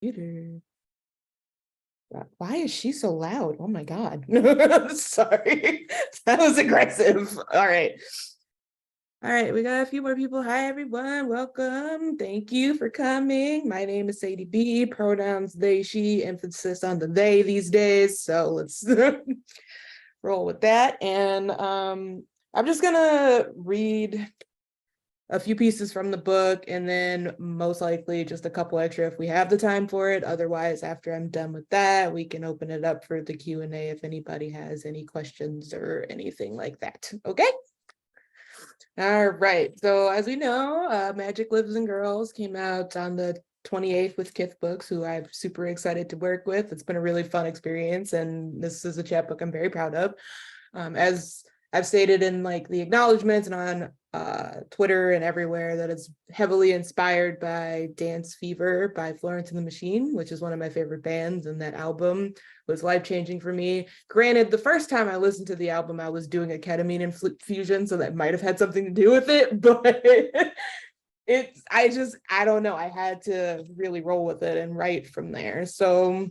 computer. Why is she so loud? Oh my God. Sorry. That was aggressive. All right. All right, we got a few more people. Hi, everyone. Welcome. Thank you for coming. My name is Sadie B. Pronouns they, she, emphasis on the they these days. So let's roll with that. And I'm just gonna read a few pieces from the book, and then most likely just a couple extra if we have the time for it. Otherwise, after I'm done with that, we can open it up for the Q&A if anybody has any questions or anything like that. Okay? All right. So as we know, Magic Lives in Girls came out on the 28th with Kith Books, who I'm super excited to work with. It's been a really fun experience, and this is a chapbook I'm very proud of. As I've stated in like the acknowledgments and on Twitter and everywhere, that it's heavily inspired by Dance Fever by Florence and the Machine, which is one of my favorite bands, and that album was life-changing for me. Granted, the first time I listened to the album, I was doing a ketamine infusion, so that might have had something to do with it, but I don't know. I had to really roll with it and write from there. So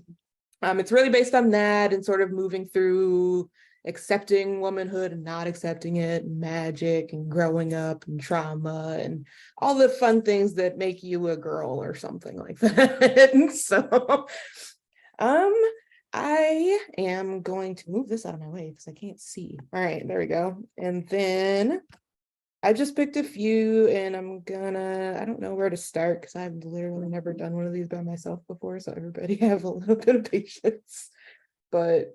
it's really based on that and sort of moving through accepting womanhood and not accepting it, and magic and growing up and trauma and all the fun things that make you a girl or something like that. So I am going to move this out of my way because I can't see. All right, there we go. And then I just picked a few, and I don't know where to start because I've literally never done one of these by myself before, so everybody have a little bit of patience. But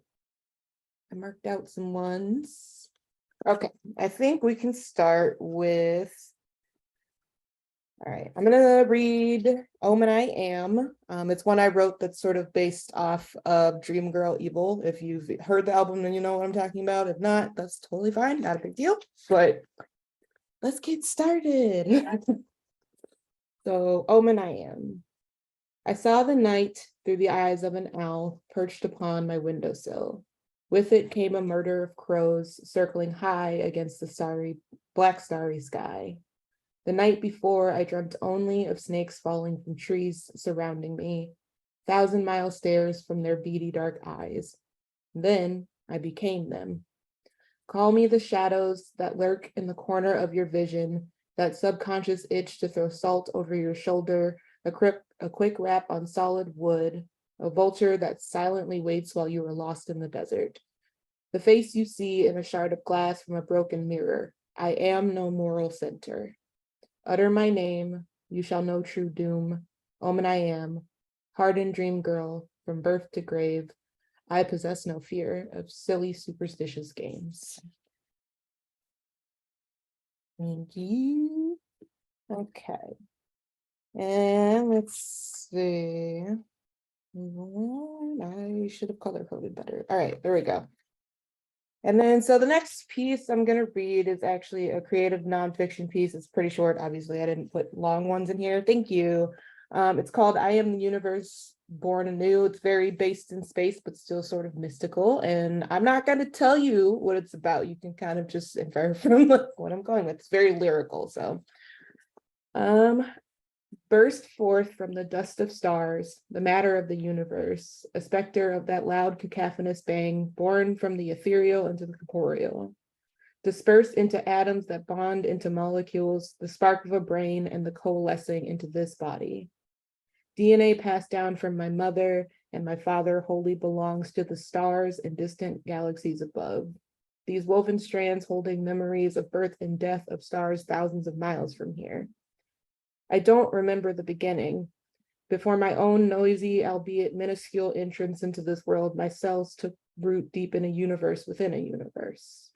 I marked out some ones. Okay, I think we can start with, all right, I'm gonna read Omen I Am. It's one I wrote that's sort of based off of Dream Girl Evil. If you've heard the album, then you know what I'm talking about. If not, that's totally fine, not a big deal. But let's get started. So, Omen I Am. I saw the night through the eyes of an owl perched upon my windowsill. With it came a murder of crows circling high against the black starry sky. The night before, I dreamt only of snakes falling from trees surrounding me, 1,000-mile stares from their beady dark eyes. Then I became them. Call me the shadows that lurk in the corner of your vision, that subconscious itch to throw salt over your shoulder, a quick rap on solid wood, a vulture that silently waits while you are lost in the desert. The face you see in a shard of glass from a broken mirror. I am no moral center. Utter my name, you shall know true doom. Omen I am, hardened dream girl, from birth to grave. I possess no fear of silly superstitious games. Thank you. Okay. And let's see. I should have color coded better. All right, there we go. And then, so the next piece I'm going to read is actually a creative nonfiction piece. It's pretty short. Obviously, I didn't put long ones in here. Thank you. It's called I Am the Universe Born Anew. It's very based in space, but still sort of mystical. And I'm not going to tell you what it's about. You can kind of just infer from what I'm going with. It's very lyrical. So, burst forth from the dust of stars, the matter of the universe, a specter of that loud cacophonous bang, born from the ethereal into the corporeal. Dispersed into atoms that bond into molecules, the spark of a brain and the coalescing into this body. DNA passed down from my mother and my father wholly belongs to the stars and distant galaxies above. These woven strands holding memories of birth and death of stars thousands of miles from here. I don't remember the beginning. Before my own noisy, albeit minuscule entrance into this world, my cells took root deep in a universe within a universe.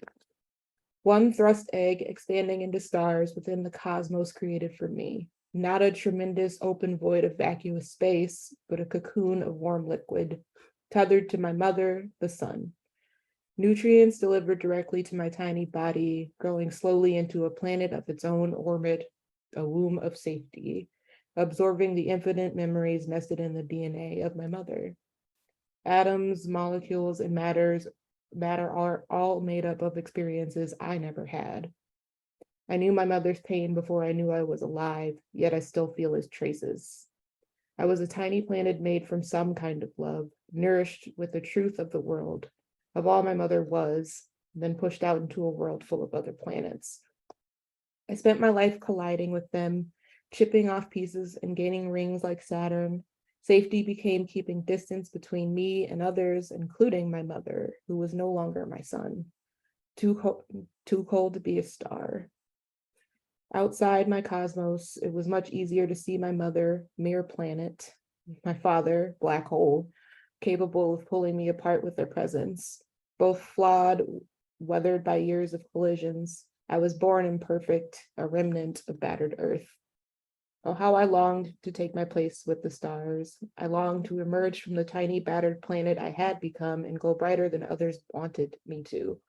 One thrust egg expanding into stars within the cosmos created for me. Not a tremendous open void of vacuous space, but a cocoon of warm liquid, tethered to my mother, the sun. Nutrients delivered directly to my tiny body, growing slowly into a planet of its own orbit, a womb of safety, absorbing the infinite memories nested in the DNA of my mother. Atoms, molecules, and matter are all made up of experiences I never had. I knew my mother's pain before I knew I was alive, yet I still feel its traces. I was a tiny planet made from some kind of love, nourished with the truth of the world, of all my mother was, then pushed out into a world full of other planets. I spent my life colliding with them, chipping off pieces and gaining rings like Saturn. Safety became keeping distance between me and others, including my mother, who was no longer my son. Too cold to be a star. Outside my cosmos, it was much easier to see my mother, mere planet, my father, black hole, capable of pulling me apart with their presence. Both flawed, weathered by years of collisions. I was born imperfect, a remnant of battered earth. Oh, how I longed to take my place with the stars. I longed to emerge from the tiny battered planet I had become and go brighter than others wanted me to,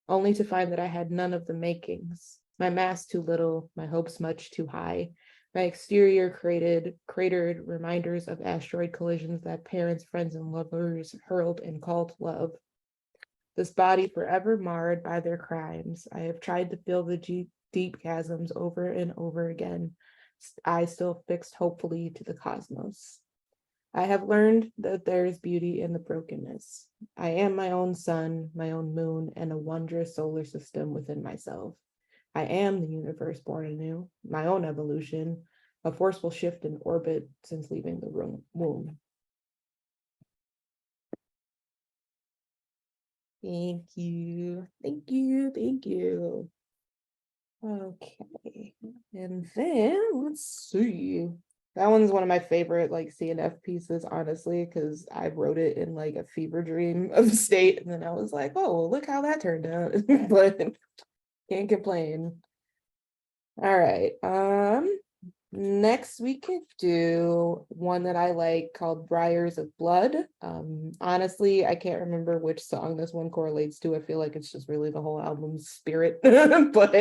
only to find that I had none of the makings. My mass too little, my hopes much too high. My exterior cratered reminders of asteroid collisions that parents, friends, and lovers hurled and called love. This body forever marred by their crimes. I have tried to fill the deep chasms over and over again, I still fixed hopefully to the cosmos. I have learned that there is beauty in the brokenness. I am my own sun, my own moon, and a wondrous solar system within myself. I am the universe born anew, my own evolution, a forceful shift in orbit since leaving the womb. Thank you. Thank you. Thank you. Okay. And then let's see. That one's one of my favorite like CNF pieces, honestly, because I wrote it in like a fever dream of a state. And then I was like, oh, well, look how that turned out. But can't complain. All right. Next we could do one that I like called Briars of Blood. Honestly, I can't remember which song this one correlates to. I feel like it's just really the whole album's spirit. But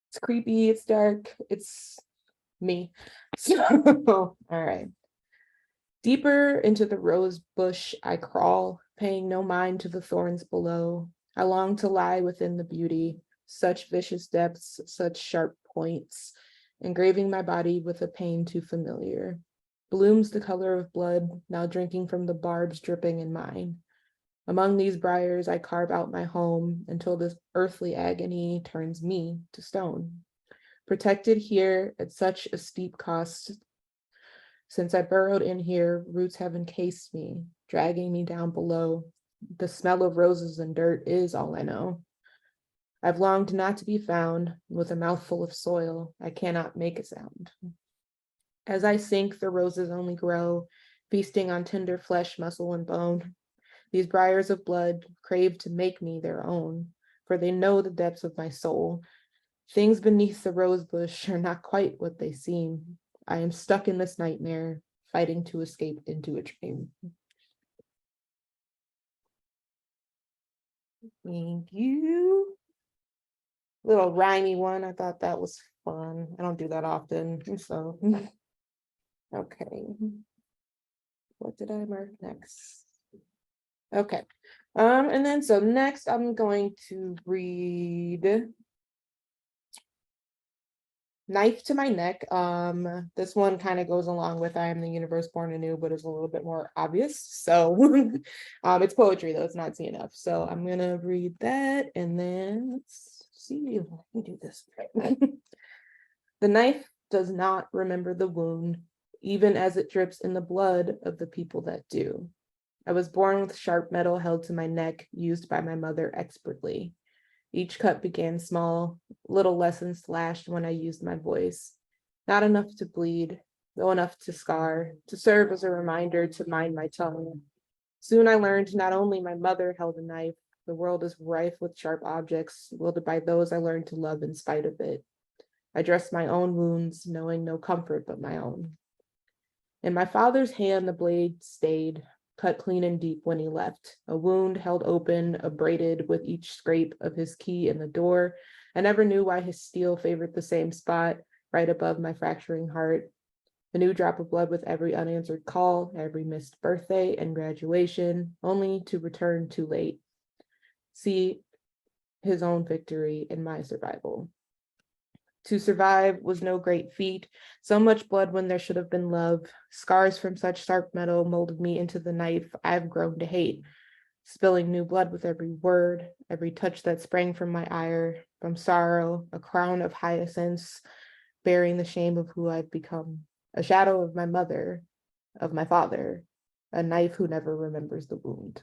it's creepy, it's dark, it's me. So, all right. Deeper into the rose bush I crawl, paying no mind to the thorns below. I long to lie within the beauty, such vicious depths, such sharp points, engraving my body with a pain too familiar. Blooms the color of blood, now drinking from the barbs dripping in mine. Among these briars, I carve out my home until this earthly agony turns me to stone. Protected here at such a steep cost, since I burrowed in here, roots have encased me, dragging me down below. The smell of roses and dirt is all I know. I've longed not to be found. With a mouthful of soil, I cannot make a sound. As I sink, the roses only grow, feasting on tender flesh, muscle, and bone. These briars of blood crave to make me their own, for they know the depths of my soul. Things beneath the rose bush are not quite what they seem. I am stuck in this nightmare, fighting to escape into a dream. Thank you. Little rhymey one. I thought that was fun. I don't do that often, so. Okay. What did I mark next? Okay. And then so next I'm going to read Knife to My Neck. This one kind of goes along with I Am the Universe Born Anew, but is a little bit more obvious. So it's poetry though, it's not CNF. So I'm gonna read that and then let's see. Let me do this. The knife does not remember the wound, even as it drips in the blood of the people that do. I was born with sharp metal held to my neck, used by my mother expertly. Each cut began small, little lessons slashed when I used my voice. Not enough to bleed, though enough to scar, to serve as a reminder to mind my tongue. Soon I learned not only my mother held a knife, the world is rife with sharp objects, wielded by those I learned to love in spite of it. I dressed my own wounds, knowing no comfort but my own. In my father's hand the blade stayed, cut clean and deep when he left, a wound held open, abraded with each scrape of his key in the door. I never knew why his steel favored the same spot, right above my fracturing heart. A new drop of blood with every unanswered call, every missed birthday and graduation, only to return too late. See his own victory in my survival. To survive was no great feat. So much blood when there should have been love. Scars from such sharp metal molded me into the knife I've grown to hate, spilling new blood with every word, every touch that sprang from my ire, from sorrow, a crown of hyacinths, bearing the shame of who I've become, a shadow of my mother, of my father, a knife who never remembers the wound.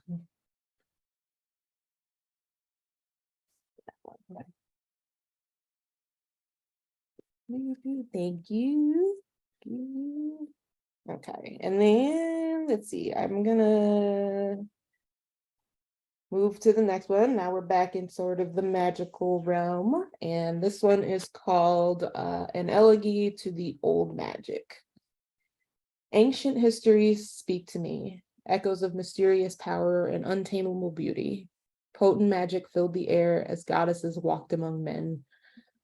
Thank you. Okay, and then let's see, I'm gonna move to the next one. Now we're back in sort of the magical realm, and this one is called An Elegy to the Old Magic. Ancient histories speak to me, echoes of mysterious power and untamable beauty. Potent magic filled the air as goddesses walked among men.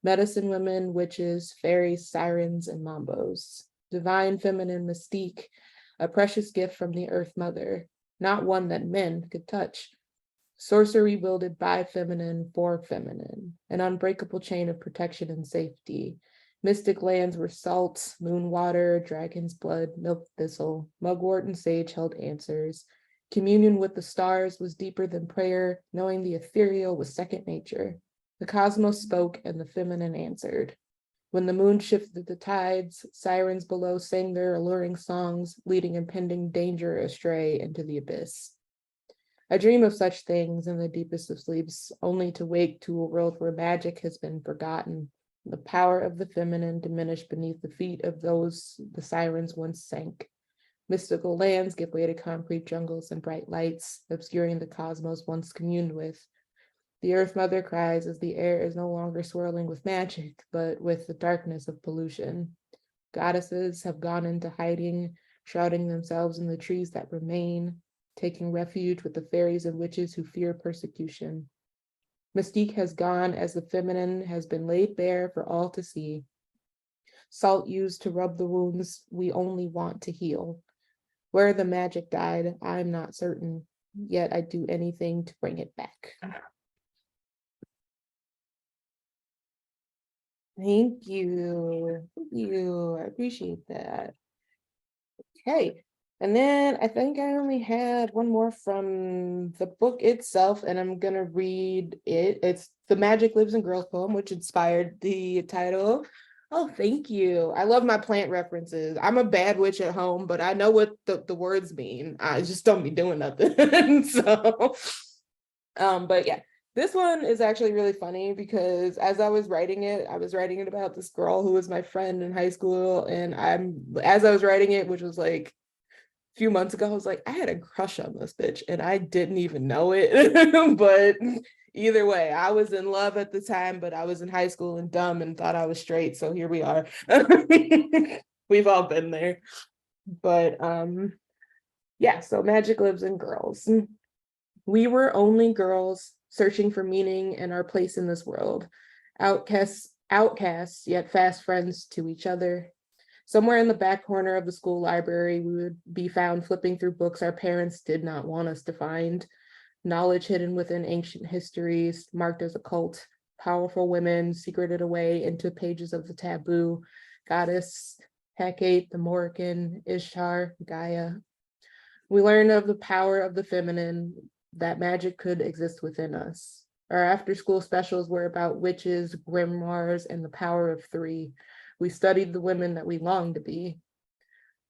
Medicine women, witches, fairies, sirens, and mambos. Divine feminine mystique, a precious gift from the Earth Mother, not one that men could touch. Sorcery wielded by feminine for feminine, an unbreakable chain of protection and safety. Mystic lands were salt, moon water, dragon's blood, milk thistle, mugwort and sage held answers. Communion with the stars was deeper than prayer, knowing the ethereal was second nature. The cosmos spoke and the feminine answered. When the moon shifted the tides, sirens below sang their alluring songs, leading impending danger astray into the abyss. I dream of such things in the deepest of sleeps, only to wake to a world where magic has been forgotten. The power of the feminine diminished beneath the feet of those the sirens once sank. Mystical lands give way to concrete jungles and bright lights, obscuring the cosmos once communed with. The Earth Mother cries as the air is no longer swirling with magic, but with the darkness of pollution. Goddesses have gone into hiding, shrouding themselves in the trees that remain, taking refuge with the fairies and witches who fear persecution. Mystique has gone as the feminine has been laid bare for all to see. Salt used to rub the wounds we only want to heal. Where the magic died, I'm not certain, yet I'd do anything to bring it back. Thank you. Thank you. I appreciate that. Okay. And then I think I only had one more from the book itself, and I'm gonna read it. It's The Magic Lives in Girls poem, which inspired the title. Oh, thank you. I love my plant references. I'm a bad witch at home, but I know what the words mean. I just don't be doing nothing. So, but yeah. This one is actually really funny because as I was writing it, I was writing it about this girl who was my friend in high school. And as I was writing it, which was like a few months ago, I was like, I had a crush on this bitch and I didn't even know it. But either way, I was in love at the time, but I was in high school and dumb and thought I was straight. So here we are. We've all been there. But yeah, so magic lives in girls. We were only girls searching for meaning and our place in this world. Outcasts, yet fast friends to each other. Somewhere in the back corner of the school library, we would be found flipping through books our parents did not want us to find. Knowledge hidden within ancient histories, marked as occult. Powerful women secreted away into pages of the taboo. Goddess Hecate, the Morrigan, Ishtar, Gaia. We learned of the power of the feminine, that magic could exist within us. Our after-school specials were about witches, grimoires, and the power of three. We studied the women that we longed to be.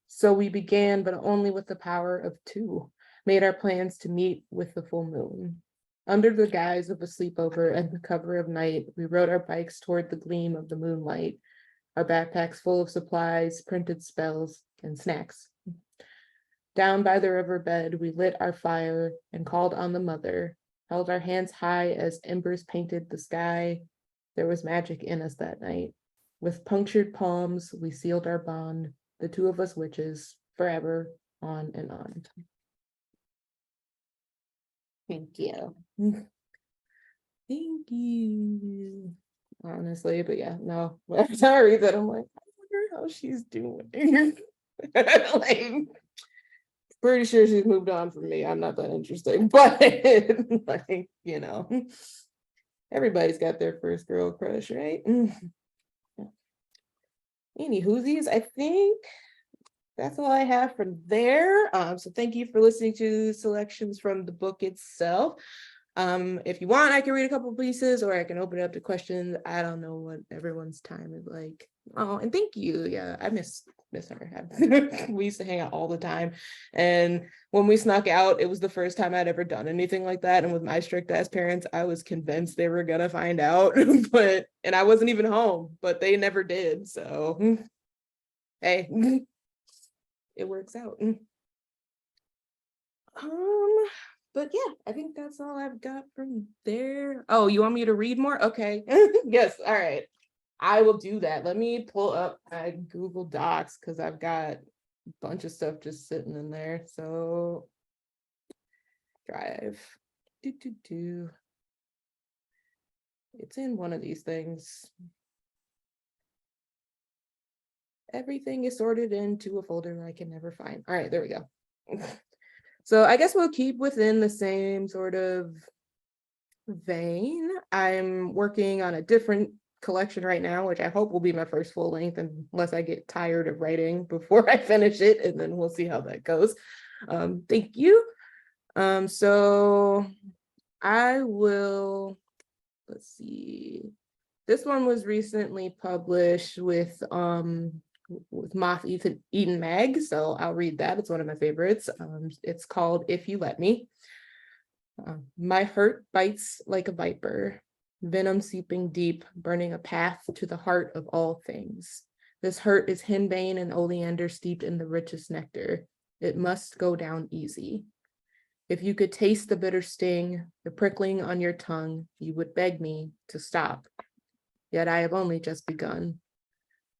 So we began, but only with the power of two, made our plans to meet with the full moon. Under the guise of a sleepover and the cover of night, we rode our bikes toward the gleam of the moonlight, our backpacks full of supplies, printed spells, and snacks. Down by the riverbed, we lit our fire and called on the mother, held our hands high as embers painted the sky. There was magic in us that night. With punctured palms, we sealed our bond, the two of us witches, forever, on and on. Thank you. Thank you. Honestly, but yeah, no. Every time I read that, I'm like, I wonder how she's doing. Like, pretty sure she's moved on from me. I'm not that interesting, but like, everybody's got their first girl crush, right? Any whoosies, I think that's all I have from there. So thank you for listening to selections from the book itself. If you want, I can read a couple pieces, or I can open it up to questions. I don't know what everyone's time is like. Oh, and thank you. Yeah, I miss her. We used to hang out all the time, and when we snuck out, it was the first time I'd ever done anything like that. And with my strict ass parents, I was convinced they were gonna find out, and I wasn't even home, but they never did. So hey, it works out. But yeah, I think that's all I've got from there. Oh, you want me to read more? Okay. Yes, all right. I will do that. Let me pull up my Google Docs because I've got a bunch of stuff just sitting in there. So Drive. It's in one of these things. Everything is sorted into a folder I can never find. All right, there we go. So I guess we'll keep within the same sort of vein. I'm working on a different collection right now, which I hope will be my first full length, unless I get tired of writing before I finish it, and then we'll see how that goes. Thank you. So I will, let's see. This one was recently published with Moth Eaten Mag, so I'll read that. It's one of my favorites. It's called If You Let Me. My hurt bites like a viper, venom seeping deep, burning a path to the heart of all things. This hurt is henbane and oleander steeped in the richest nectar. It must go down easy. If you could taste the bitter sting, the prickling on your tongue, you would beg me to stop. Yet I have only just begun.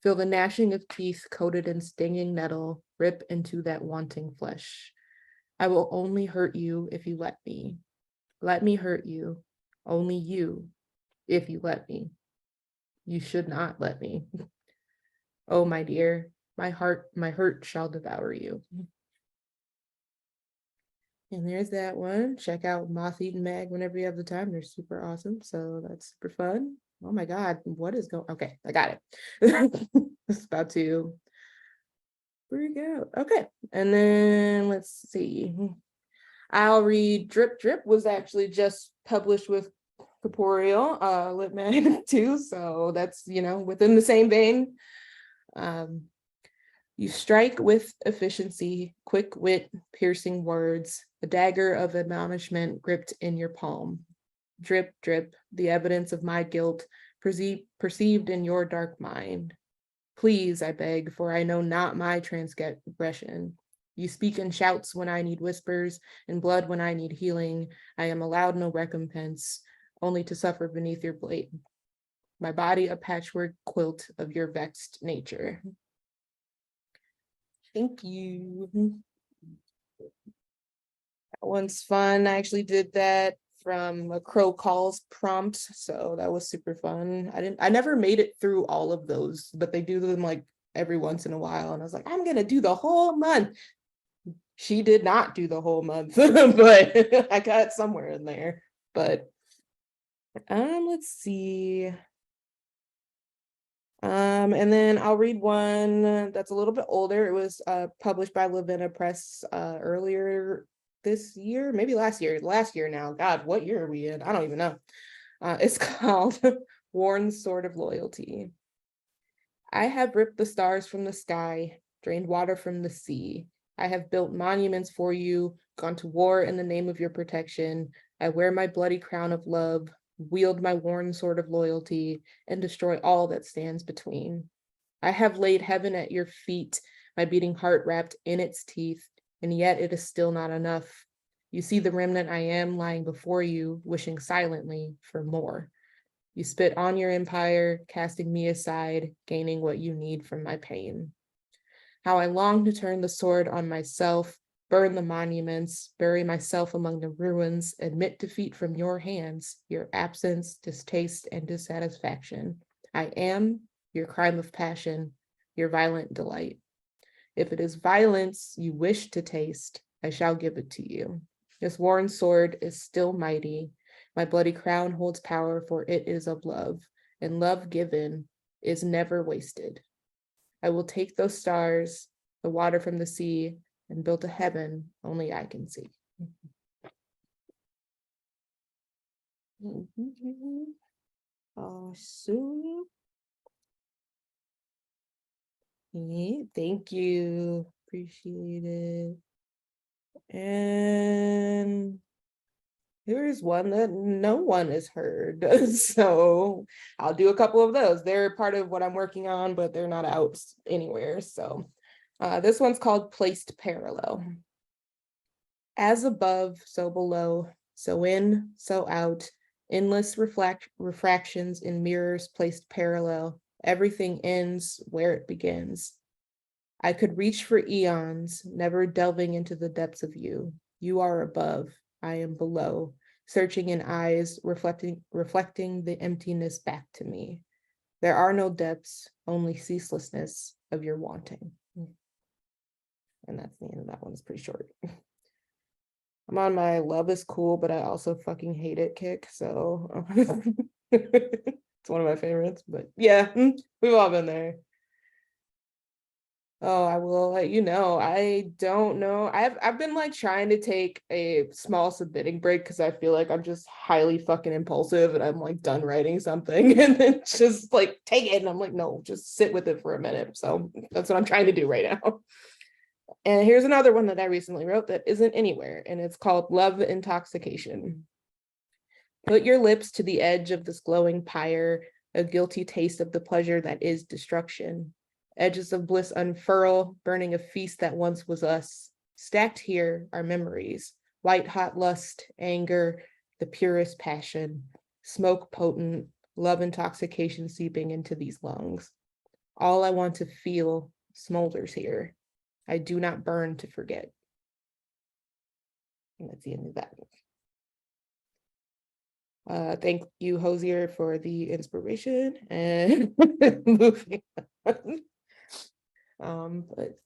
Feel the gnashing of teeth coated in stinging nettle rip into that wanting flesh. I will only hurt you if you let me. Let me hurt you, only you, if you let me. You should not let me. Oh, my dear, my hurt shall devour you. And there's that one. Check out Moth Eaten Mag whenever you have the time. They're super awesome. So that's super fun. Oh my God, what is going? Okay, I got it. It's about to freak out. Okay, and then let's see. I'll read Drip Drip was actually just published with Corporeal Lit Mag too. So that's, within the same vein. You strike with efficiency, quick wit, piercing words, a dagger of admonishment gripped in your palm. Drip, drip, the evidence of my guilt, perceived in your dark mind. Please, I beg, for I know not my transgression. You speak in shouts when I need whispers, in blood when I need healing. I am allowed no recompense, only to suffer beneath your blade. My body a patchwork quilt of your vexed nature. Thank you. That one's fun. I actually did that from a Crow Calls prompt, so that was super fun. I never made it through all of those, but they do them like every once in a while, and I was like, I'm gonna do the whole month. She did not do the whole month, but I got somewhere in there. But let's see. And then I'll read one that's a little bit older. It was published by Lavinna Press earlier this year, maybe last year now. God, what year are we in? I don't even know. It's called Worn Sword of Loyalty. I have ripped the stars from the sky, drained water from the sea. I have built monuments for you, gone to war in the name of your protection. I wear my bloody crown of love, wield my worn sword of loyalty, and destroy all that stands between. I have laid heaven at your feet, my beating heart wrapped in its teeth, and yet it is still not enough. You see the remnant I am lying before you, wishing silently for more. You spit on your empire, casting me aside, gaining what you need from my pain. How I long to turn the sword on myself, burn the monuments, bury myself among the ruins, admit defeat from your hands, your absence, distaste, and dissatisfaction. I am your crime of passion, your violent delight. If it is violence you wish to taste, I shall give it to you. This worn sword is still mighty. My bloody crown holds power, for it is of love, and love given is never wasted. I will take those stars, the water from the sea, and build a heaven only I can see. Awesome. Yeah, thank you. Appreciate it. And here is one that no one has heard. So I'll do a couple of those. They're part of what I'm working on, but they're not out anywhere. So this one's called Placed Parallel. As above, so below, so in, so out, endless refractions in mirrors placed parallel. Everything ends where it begins. I could reach for eons, never delving into the depths of you. You are above, I am below, searching in eyes, reflecting the emptiness back to me. There are no depths, only ceaselessness of your wanting. And that's the end of that one. It's pretty short. I'm on my love is cool, but I also fucking hate it kick. So it's one of my favorites, but yeah, we've all been there. Oh, I will let you know. I don't know. I've been like trying to take a small submitting break because I feel like I'm just highly fucking impulsive and I'm like done writing something and then just like take it and I'm like, no, just sit with it for a minute. So that's what I'm trying to do right now. And here's another one that I recently wrote that isn't anywhere, and it's called Love Intoxication. Put your lips to the edge of this glowing pyre, a guilty taste of the pleasure that is destruction. Edges of bliss unfurl, burning a feast that once was us. Stacked here are memories, white hot lust, anger, the purest passion, smoke potent, love intoxication seeping into these lungs. All I want to feel smolders here. I do not burn to forget. And that's the end of that. Thank you, Hosier, for the inspiration and moving on. But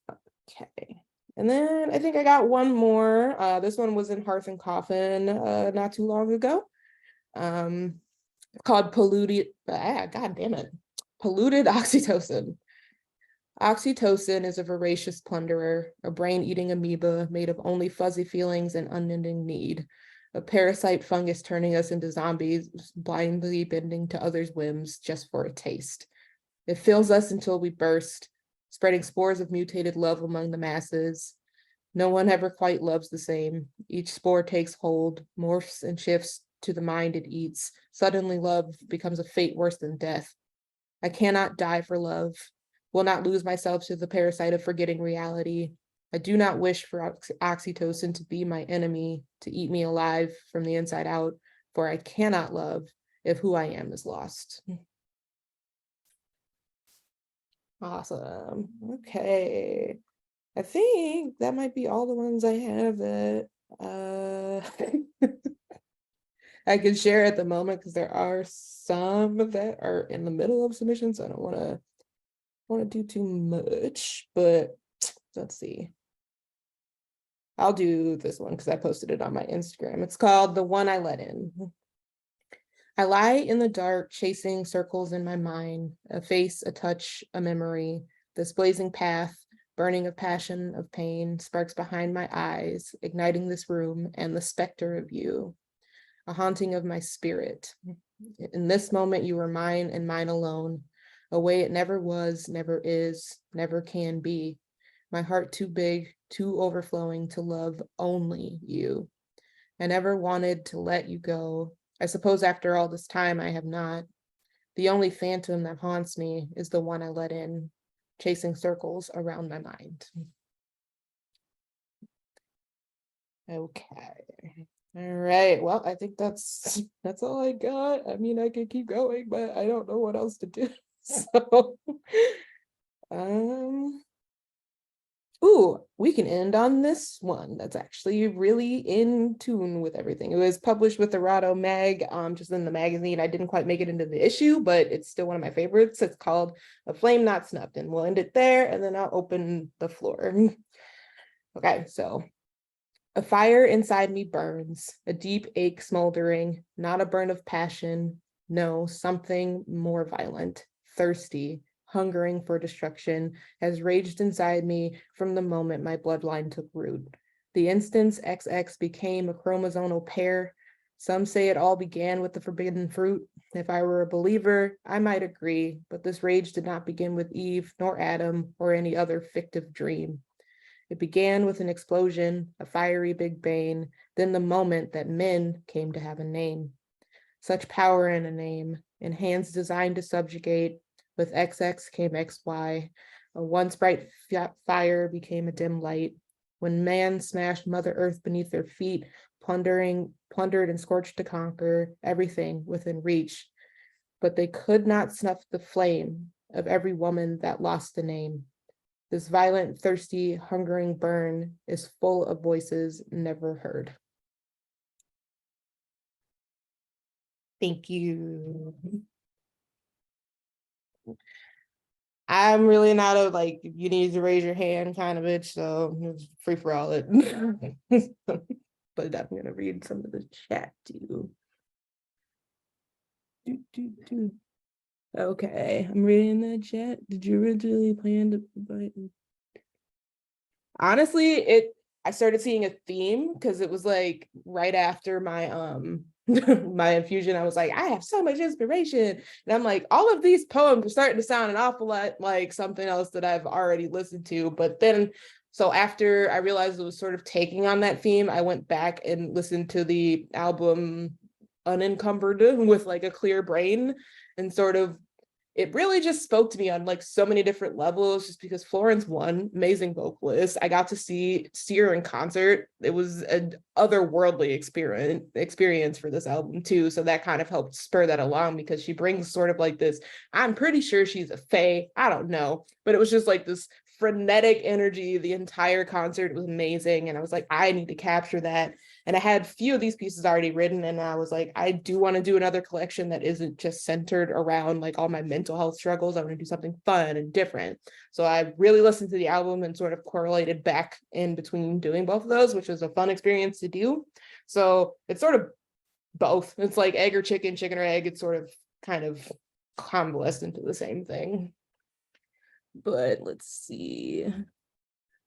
okay. And then I think I got one more. This one was in Hearth and Coffin not too long ago. Called Polluted, God damn it. Polluted Oxytocin. Oxytocin is a voracious plunderer, a brain-eating amoeba made of only fuzzy feelings and unending need, a parasite fungus turning us into zombies, blindly bending to others' whims just for a taste. It fills us until we burst, spreading spores of mutated love among the masses. No one ever quite loves the same. Each spore takes hold, morphs and shifts to the mind it eats. Suddenly love becomes a fate worse than death. I cannot die for love. Will not lose myself to the parasite of forgetting reality. I do not wish for oxytocin to be my enemy, to eat me alive from the inside out, for I cannot love if who I am is lost. Awesome. Okay. I think that might be all the ones I have that I can share at the moment because there are some that are in the middle of submissions. So I don't want to do too much, but let's see. I'll do this one because I posted it on my Instagram. It's called The One I Let In. I lie in the dark, chasing circles in my mind, a face, a touch, a memory, this blazing path, burning of passion, of pain, sparks behind my eyes, igniting this room and the specter of you, a haunting of my spirit. In this moment, you were mine and mine alone, a way it never was, never is, never can be. My heart too big, too overflowing to love only you. I never wanted to let you go. I suppose after all this time, I have not. The only phantom that haunts me is the one I let in, chasing circles around my mind. Okay. All right. Well, I think that's all I got. I mean, I could keep going, but I don't know what else to do. So, ooh, we can end on this one. That's actually really in tune with everything. It was published with the Rado Mag, just in the magazine. I didn't quite make it into the issue, but it's still one of my favorites. It's called A Flame Not Snuffed, and we'll end it there, and then I'll open the floor. Okay, so a fire inside me burns, a deep ache smoldering, not a burn of passion, no, something more violent, thirsty, hungering for destruction, has raged inside me from the moment my bloodline took root. The instance XX became a chromosomal pair. Some say it all began with the forbidden fruit. If I were a believer, I might agree, but this rage did not begin with Eve, nor Adam, or any other fictive dream. It began with an explosion, a fiery Big Bang, then the moment that men came to have a name. Such power in a name, in hands designed to subjugate. With XX came XY. A once bright fire became a dim light. When man smashed Mother Earth beneath their feet, plundered and scorched to conquer everything within reach. But they could not snuff the flame of every woman that lost the name. This violent, thirsty, hungering burn is full of voices never heard. Thank you. I'm really not a like you need to raise your hand kind of bitch, so it's free for all it. But I'm gonna read some of the chat too. Okay, I'm reading the chat. Did you originally plan to invite? Honestly, I started seeing a theme because it was like right after my my infusion. I was like, I have so much inspiration, and I'm like, all of these poems are starting to sound an awful lot like something else that I've already listened to. But then, so after I realized it was sort of taking on that theme, I went back and listened to the album unencumbered with like a clear brain, and sort of it really just spoke to me on like so many different levels, just because Florence, one amazing vocalist. I got to see her in concert. It was an otherworldly experience for this album too. So that kind of helped spur that along, because she brings sort of like this, I'm pretty sure she's a fae, I don't know, but it was just like this frenetic energy the entire concert. It was amazing, and I was like, I need to capture that. And I had a few of these pieces already written, and I was like, I do want to do another collection that isn't just centered around like all my mental health struggles. I want to do something fun and different. So I really listened to the album and sort of correlated back in between doing both of those, which was a fun experience to do. So it's sort of both. It's like egg or chicken, chicken or egg. It's sort of kind of convalesced into the same thing. But let's see.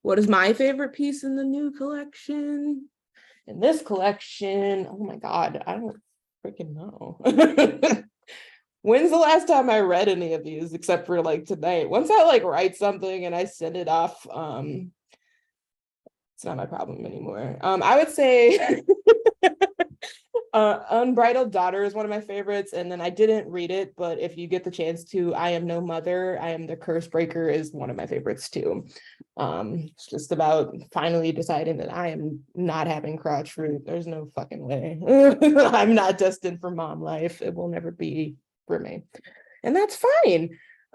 What is my favorite piece in the new collection? In this collection, oh my God, I don't freaking know. When's the last time I read any of these except for like tonight? Once I like write something and I send it off, it's not my problem anymore. I would say Unbridled Daughter is one of my favorites, and then I didn't read it, but if you get the chance to, I Am No Mother, I Am the Curse Breaker is one of my favorites too. It's just about finally deciding that I am not having crotch fruit. There's no fucking way. I'm not destined for mom life. It will never be for me, and that's fine.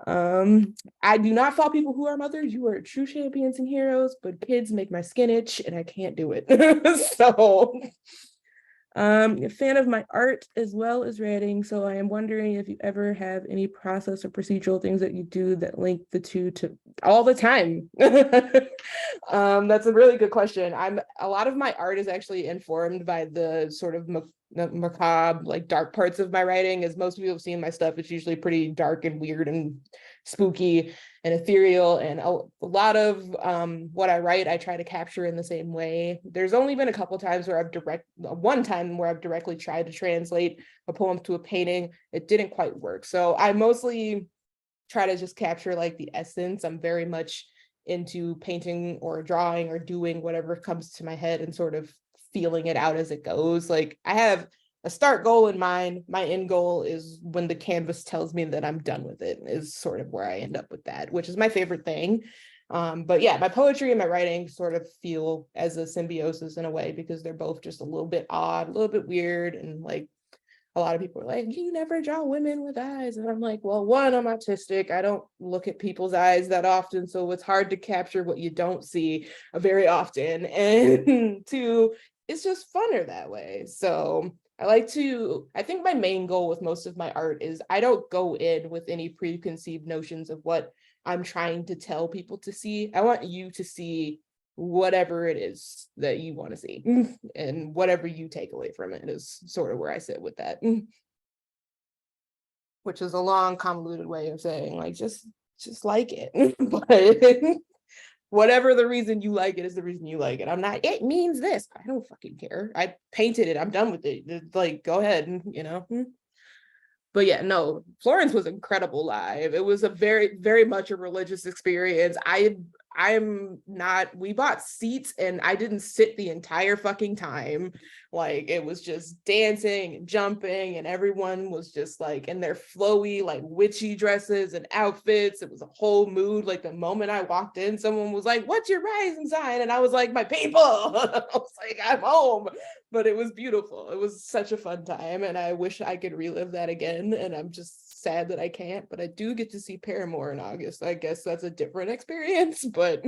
I do not fault people who are mothers. You are true champions and heroes, but kids make my skin itch and I can't do it. So a fan of my art as well as writing, so I am wondering if you ever have any process or procedural things that you do that link the two to all the time. That's a really good question. A lot of my art is actually informed by the sort of macabre, like dark parts of my writing. As most people have seen my stuff, it's usually pretty dark and weird and spooky and ethereal, and a lot of what I write I try to capture in the same way. There's only been a couple times where one time where I've directly tried to translate a poem to a painting. It didn't quite work, so I mostly try to just capture like the essence. I'm very much into painting or drawing or doing whatever comes to my head and sort of feeling it out as it goes. Like I have a start goal in mind. My end goal is when the canvas tells me that I'm done with it, is sort of where I end up with that, which is my favorite thing. But yeah, my poetry and my writing sort of feel as a symbiosis in a way, because they're both just a little bit odd, a little bit weird, and like a lot of people are like, you never draw women with eyes. And I'm like, well, one, I'm autistic. I don't look at people's eyes that often. So it's hard to capture what you don't see very often. And two, it's just funner that way. So I think my main goal with most of my art is I don't go in with any preconceived notions of what I'm trying to tell people to see. I want you to see whatever it is that you want to see, and whatever you take away from it is sort of where I sit with that, which is a long convoluted way of saying like just just like it. But whatever the reason you like it is the reason you like it. I'm not, it means this. I don't fucking care. I painted it. I'm done with it. It's like, go ahead, you know. But yeah, no, Florence was incredible live. It was a very, very much a religious experience. I'm not, we bought seats and I didn't sit the entire fucking time. Like it was just dancing and jumping, and everyone was just like in their flowy, like witchy dresses and outfits. It was a whole mood. Like the moment I walked in, someone was like, "What's your rising sign?" And I was like, "My people." I was like, "I'm home." But it was beautiful. It was such a fun time, and I wish I could relive that again. And I'm just sad that I can't, but I do get to see Paramore in August. I guess that's a different experience, but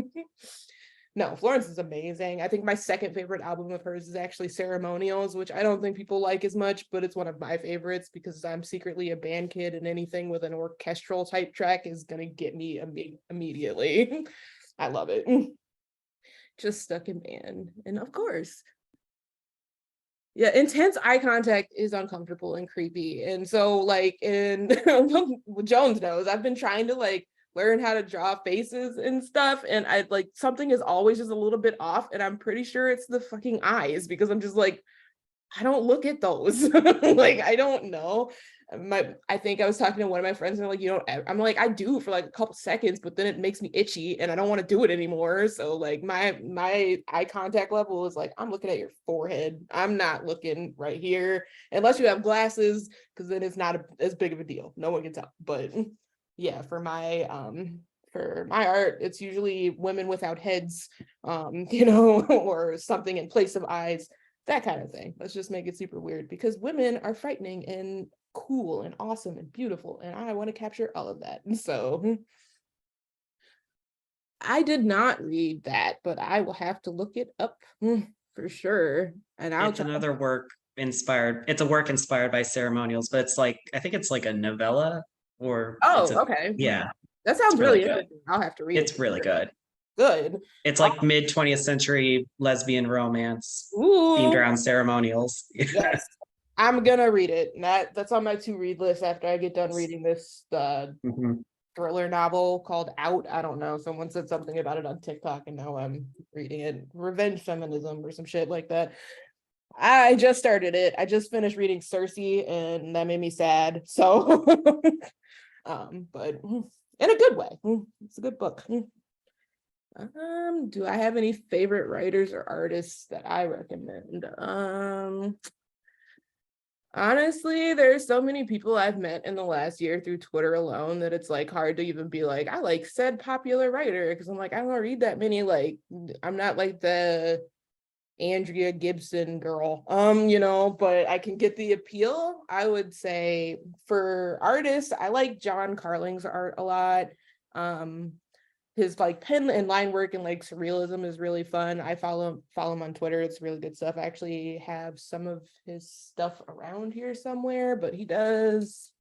no, Florence is amazing. I think my second favorite album of hers is actually Ceremonials, which I don't think people like as much, but it's one of my favorites because I'm secretly a band kid, and anything with an orchestral type track is gonna get me immediately. I love it. Just stuck in band. And of course, yeah, intense eye contact is uncomfortable and creepy. And so like in Jones knows, I've been trying to like learn how to draw faces and stuff, and I like something is always just a little bit off, and I'm pretty sure it's the fucking eyes because I'm just like, I don't look at those. Like I don't know. I think I was talking to one of my friends and they're like, you don't, I'm like, I do for like a couple seconds, but then it makes me itchy and I don't want to do it anymore. So like my eye contact level is like, I'm looking at your forehead. I'm not looking right here unless you have glasses, because then it's not as big of a deal. No one can tell. But yeah, for my art, it's usually women without heads, you know, or something in place of eyes, that kind of thing. Let's just make it super weird because women are frightening and cool and awesome and beautiful, and I want to capture all of that. And so I did not read that, but I will have to look it up for sure. And I'll It's try. another work inspired. It's a work inspired by ceremonials, but it's like I think it's like a novella or it's Oh, a okay. yeah, That it's sounds really really good. interesting. I'll have to read it. It's really good. Good. It's like mid 20th century lesbian romance themed Ooh, around ceremonials. yes. I'm gonna read it. And that's on my to read list after I get done reading this Mhm. thriller novel called Out. I don't know. Someone said something about it on TikTok, and now I'm reading it. Revenge feminism or some shit like that. I just started it. I just finished reading Circe, and that made me sad. So, but in a good way. It's a good book. Do I have any favorite writers or artists that I recommend? Honestly, there's so many people I've met in the last year through Twitter alone that it's like hard to even be like, I like said popular writer, because I'm like, I don't read that many. Like, I'm not like the Andrea Gibson girl, you know, but I can get the appeal. I would say for artists, I like John Carling's art a lot. Um, his like pen and line work and like surrealism is really fun. I follow him on Twitter. It's really good stuff. I actually have some of his stuff around here somewhere, but he does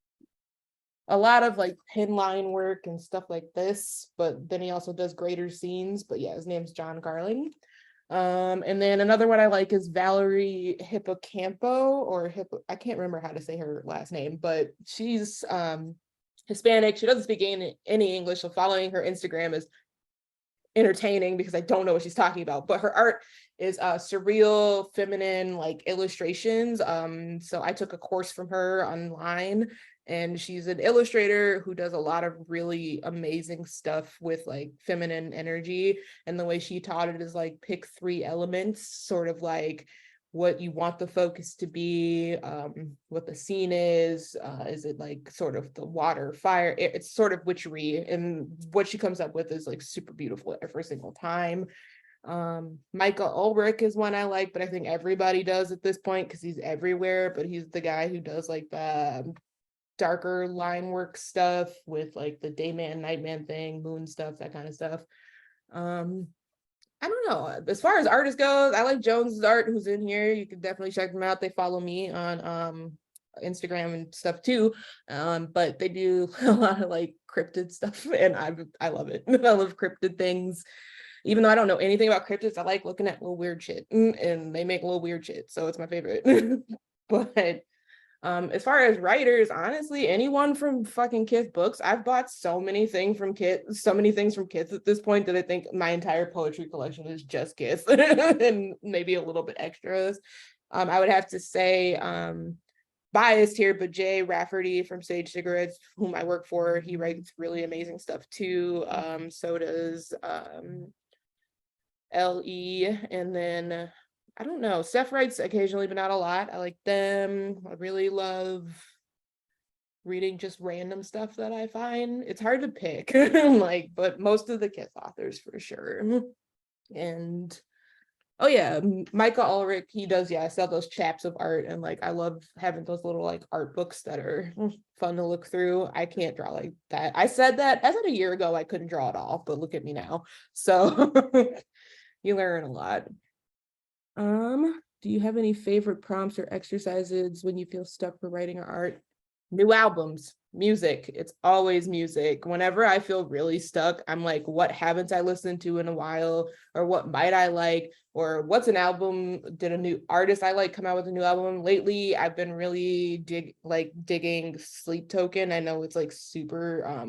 a lot of like pen line work and stuff like this, but then he also does greater scenes. But yeah, his name's John Carling. And then another one I like is Valerie Hippocampo, or I can't remember how to say her last name, but she's Hispanic. She doesn't speak any English, so following her Instagram is entertaining because I don't know what she's talking about, but her art is surreal, feminine, like illustrations. So I took a course from her online, and she's an illustrator who does a lot of really amazing stuff with like feminine energy. And the way she taught it is like pick 3 elements, sort of like what you want the focus to be, what the scene is it like sort of the water, fire, it's sort of witchery, and what she comes up with is like super beautiful every single time. Michael Ulrich is one I like, but I think everybody does at this point because he's everywhere, but he's the guy who does like the darker line work stuff with like the dayman nightman thing, moon stuff, that kind of stuff. I don't know. As far as artists goes, I like Jones's art, who's in here. You can definitely check them out. They follow me on Instagram and stuff too. But they do a lot of like cryptid stuff, and I love it. I love cryptid things. Even though I don't know anything about cryptids, I like looking at little weird shit, and they make little weird shit, so it's my favorite. But As far as writers, honestly, anyone from fucking Kith books. I've bought so many things from Kith, at this point that I think my entire poetry collection is just Kith and maybe a little bit extras. I would have to say, biased here, but Jay Rafferty from Sage Cigarettes, whom I work for, he writes really amazing stuff too. So does LE, and then I don't know, Steph writes occasionally, but not a lot. I like them. I really love reading just random stuff that I find. It's hard to pick, like, but most of the Kith authors for sure. And oh yeah, Micah Ulrich, he does, I sell those chaps of art, and like I love having those little like art books that are fun to look through. I can't draw like that. I said a year ago I couldn't draw at all, but look at me now. So you learn a lot. Do you have any favorite prompts or exercises when you feel stuck for writing or art? New albums, music. It's always music. Whenever I feel really stuck, I'm like, what haven't I listened to in a while? Or what might I like? Or what's an album? Did a new artist I like come out with a new album? Lately, I've been really digging Sleep Token. I know it's like super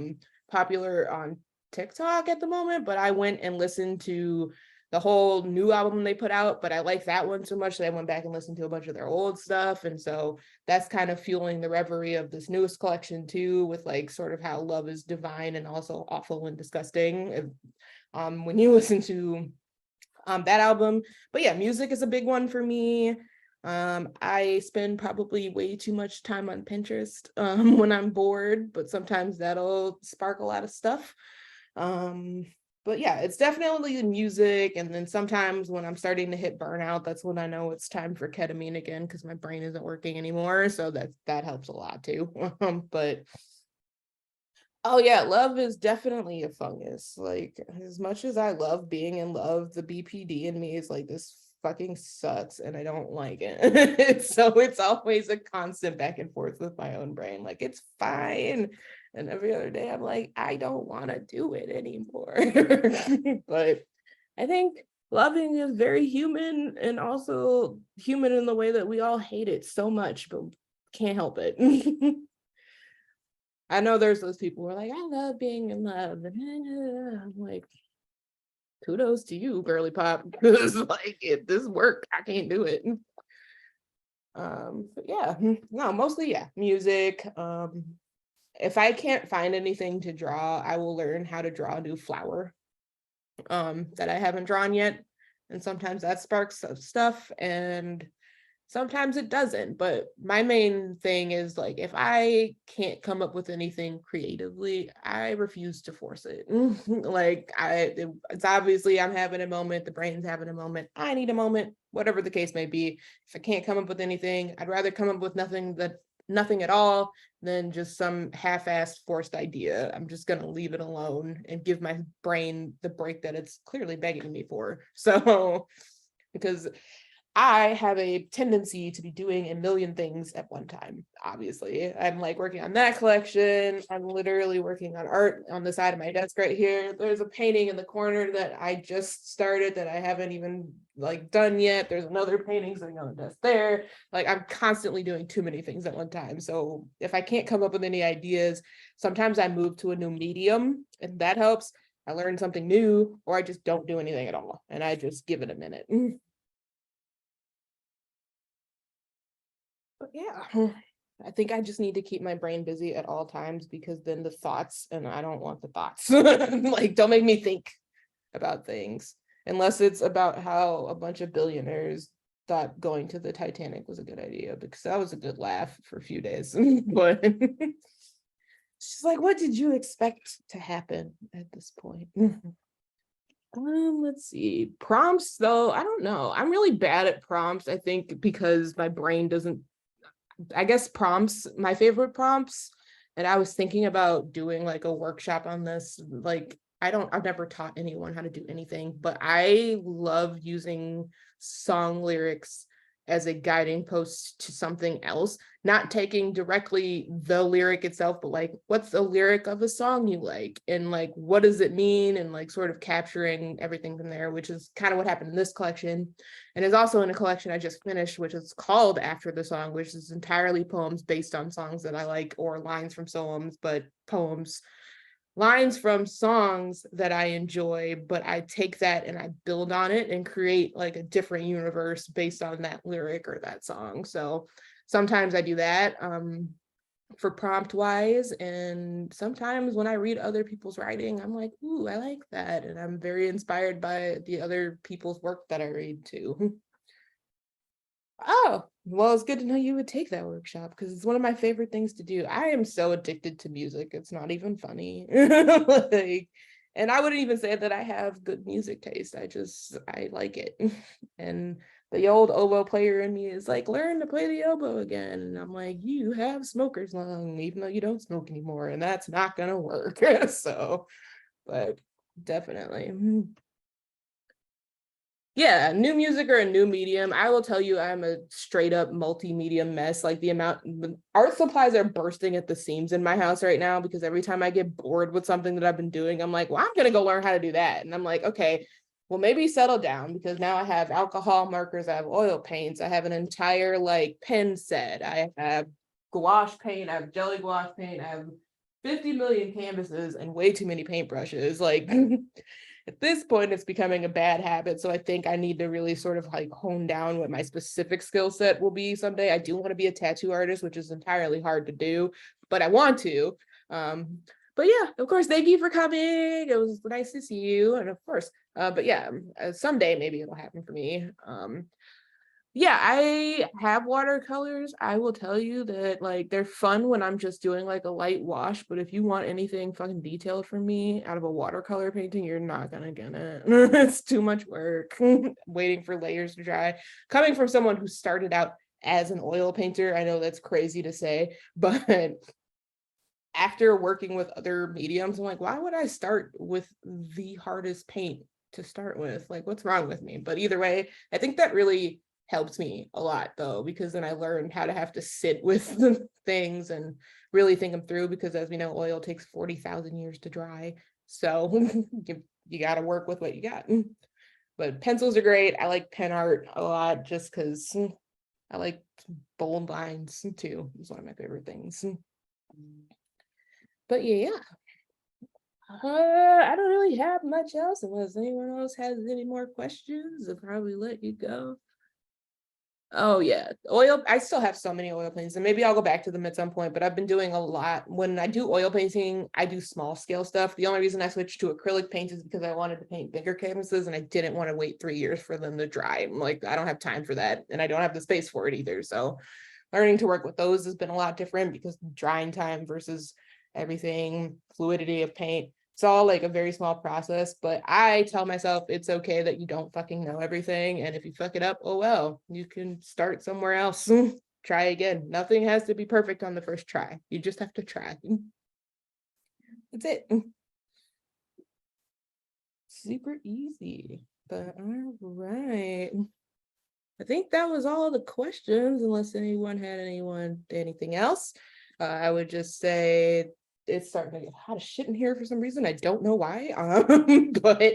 popular on TikTok at the moment, but I went and listened to the whole new album they put out, but I like that one so much that I went back and listened to a bunch of their old stuff. And so that's kind of fueling the reverie of this newest collection too, with like sort of how love is divine and also awful and disgusting. When you listen to that album. But yeah, music is a big one for me. I spend probably way too much time on Pinterest when I'm bored, but sometimes that'll spark a lot of stuff. But yeah, it's definitely the music. And then sometimes when I'm starting to hit burnout, that's when I know it's time for ketamine again, because my brain isn't working anymore. So that helps a lot too. But oh yeah, love is definitely a fungus. Like, as much as I love being in love, the BPD in me is like, this fucking sucks and I don't like it. So it's always a constant back and forth with my own brain. Like, it's fine. And every other day I'm like, I don't want to do it anymore. But I think loving is very human, and also human in the way that we all hate it so much, but can't help it. I know there's those people who are like, I love being in love. And I'm like, kudos to you, girly pop, because like this work, I can't do it. But yeah, no, mostly music. If I can't find anything to draw, I will learn how to draw a new flower that I haven't drawn yet. And sometimes that sparks stuff, and sometimes it doesn't. But my main thing is like, if I can't come up with anything creatively, I refuse to force it. Like it's obviously I'm having a moment, the brain's having a moment, I need a moment, whatever the case may be. If I can't come up with anything, I'd rather come up with nothing at all than just some half-assed forced idea. I'm just gonna leave it alone and give my brain the break that it's clearly begging me for. So because I have a tendency to be doing a million things at one time. Obviously, I'm like working on that collection. I'm literally working on art on the side of my desk right here. There's a painting in the corner that I just started that I haven't even like done yet. There's another painting sitting on the desk there. Like, I'm constantly doing too many things at one time. So if I can't come up with any ideas, sometimes I move to a new medium, and that helps. I learn something new, or I just don't do anything at all, and I just give it a minute. But yeah, I think I just need to keep my brain busy at all times, because then the thoughts, and I don't want the thoughts. Like, don't make me think about things unless it's about how a bunch of billionaires thought going to the Titanic was a good idea, because that was a good laugh for a few days. But she's like, what did you expect to happen at this point? Let's see. Prompts, though, I don't know. I'm really bad at prompts, I think, because my brain doesn't, I guess prompts, my favorite prompts, and I was thinking about doing like a workshop on this. Like, I've never taught anyone how to do anything, but I love using song lyrics as a guiding post to something else, not taking directly the lyric itself, but like, what's the lyric of a song you like? And like, what does it mean? And like sort of capturing everything from there, which is kind of what happened in this collection. And is also in a collection I just finished, which is called After the Song, which is entirely poems based on songs that I like, or lines from poems, but poems, lines from songs that I enjoy, but I take that and I build on it and create like a different universe based on that lyric or that song. So sometimes I do that for prompt wise, and sometimes when I read other people's writing, I'm like, ooh, I like that, and I'm very inspired by the other people's work that I read too. Oh, well, it's good to know you would take that workshop because it's one of my favorite things to do. I am so addicted to music. It's not even funny. Like, and I wouldn't even say that I have good music taste. I like it. And the old oboe player in me is like, learn to play the oboe again. And I'm like, you have smoker's lung, even though you don't smoke anymore, and that's not gonna work. So, but definitely. Yeah, new music or a new medium. I will tell you, I'm a straight up multimedia mess. Like the amount, art supplies are bursting at the seams in my house right now because every time I get bored with something that I've been doing, I'm like, well, I'm gonna go learn how to do that. And I'm like, okay, well, maybe settle down because now I have alcohol markers, I have oil paints, I have an entire like pen set, I have gouache paint, I have jelly gouache paint, I have 50 million canvases and way too many paintbrushes. Like at this point, it's becoming a bad habit. So I think I need to really sort of like hone down what my specific skill set will be someday. I do want to be a tattoo artist, which is entirely hard to do, but I want to. But yeah, of course, thank you for coming. It was nice to see you. And of course, but yeah, someday maybe it'll happen for me. Yeah, I have watercolors. I will tell you that like they're fun when I'm just doing like a light wash, but if you want anything fucking detailed from me out of a watercolor painting, you're not gonna get it. It's too much work. Waiting for layers to dry. Coming from someone who started out as an oil painter, I know that's crazy to say, but after working with other mediums, I'm like, why would I start with the hardest paint to start with? Like, what's wrong with me? But either way, I think that really helps me a lot though, because then I learned how to have to sit with the things and really think them through, because as we know, oil takes 40,000 years to dry. So you got to work with what you got. But pencils are great. I like pen art a lot just because I like bold lines too. It's one of my favorite things. But yeah, I don't really have much else unless anyone else has any more questions. I'll probably let you go. Oh yeah, oil. I still have so many oil paintings, and maybe I'll go back to them at some point. But I've been doing a lot. When I do oil painting, I do small scale stuff. The only reason I switched to acrylic paint is because I wanted to paint bigger canvases, and I didn't want to wait 3 years for them to dry. I'm like, I don't have time for that, and I don't have the space for it either. So, learning to work with those has been a lot different because drying time versus everything, fluidity of paint. It's all like a very small process, but I tell myself it's okay that you don't fucking know everything. And if you fuck it up, oh well, you can start somewhere else. Try again. Nothing has to be perfect on the first try. You just have to try. That's it. Super easy. But all right. I think that was all the questions, unless anyone had anything else. I would just say it's starting to get hot as shit in here for some reason. I don't know why. But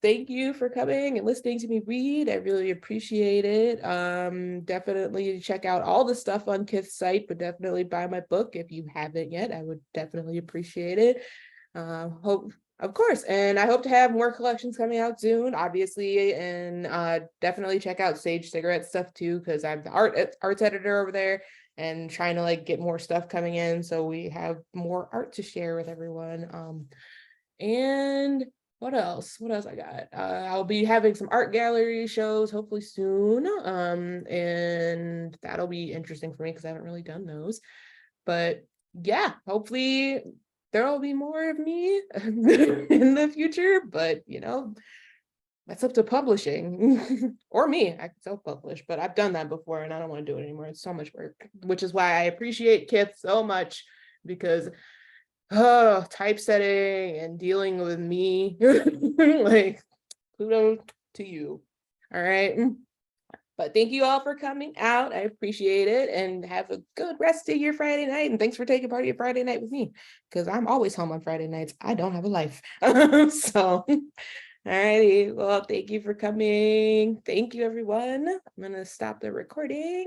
thank you for coming and listening to me read. I really appreciate it. Definitely check out all the stuff on Kith's site, but definitely buy my book if you haven't yet. I would definitely appreciate it. Hope, of course, and I hope to have more collections coming out soon, obviously, and definitely check out Sage Cigarette stuff too, because I'm the arts editor over there and trying to like get more stuff coming in so we have more art to share with everyone. And what else? What else I got? I'll be having some art gallery shows hopefully soon. And that'll be interesting for me because I haven't really done those. But yeah, hopefully there will be more of me in the future, but you know, that's up to publishing or me. I can self-publish, but I've done that before and I don't want to do it anymore. It's so much work, which is why I appreciate Kith so much, because typesetting and dealing with me, like kudos to you. All right. But thank you all for coming out. I appreciate it, and have a good rest of your Friday night. And thanks for taking part of your Friday night with me, because I'm always home on Friday nights. I don't have a life. So, all righty. Well, thank you for coming. Thank you, everyone. I'm going to stop the recording.